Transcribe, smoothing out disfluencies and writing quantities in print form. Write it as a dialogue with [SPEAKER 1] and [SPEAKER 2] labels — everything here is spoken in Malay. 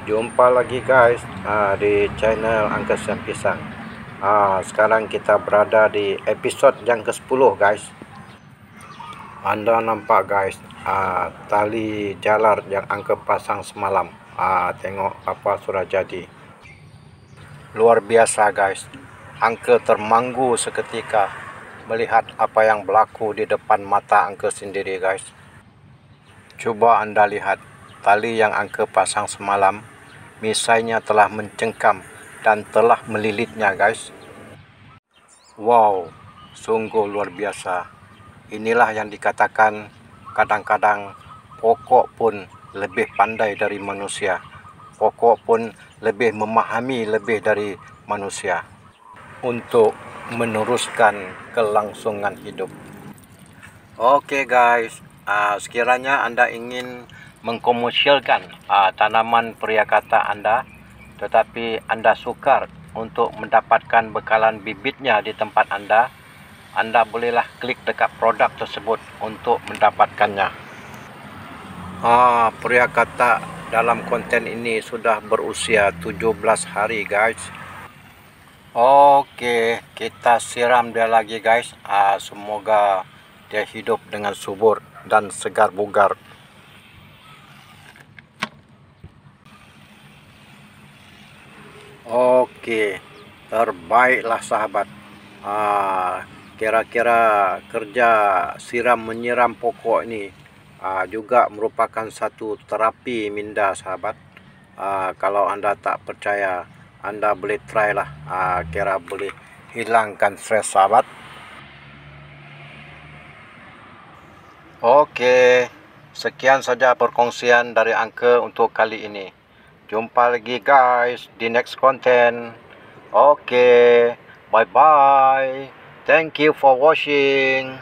[SPEAKER 1] Jumpa lagi guys di channel Angka Siam Pisang. Sekarang kita berada di episod yang ke-10 guys. Anda nampak guys tali jalar yang Angka pasang semalam. Tengok apa sudah jadi. Luar biasa guys. Angka termanggu seketika melihat apa yang berlaku di depan mata Angka sendiri guys. Cuba anda lihat tali yang Angka pasang semalam, misainya telah mencengkam dan telah melilitnya guys. Wow, sungguh luar biasa. Inilah yang dikatakan kadang-kadang pokok pun lebih pandai dari manusia. Pokok pun lebih memahami lebih dari manusia untuk meneruskan kelangsungan hidup. Oke guys, sekiranya anda ingin mengkomersialkan tanaman periakata anda, tetapi anda sukar untuk mendapatkan bekalan bibitnya di tempat anda bolehlah klik dekat produk tersebut untuk mendapatkannya. Periakata dalam konten ini sudah berusia 17 hari guys. Oke, kita siram dia lagi guys. Semoga dia hidup dengan subur dan segar bugar. Oke, terbaiklah sahabat. Kira-kira kerja siram menyiram pokok ini juga merupakan satu terapi minda sahabat. Kalau anda tak percaya, anda boleh try lah. Kira boleh hilangkan stres sahabat. Oke, sekian saja perkongsian dari Angka untuk kali ini. Jumpa lagi guys di next content. Oke, bye bye. Thank you for watching.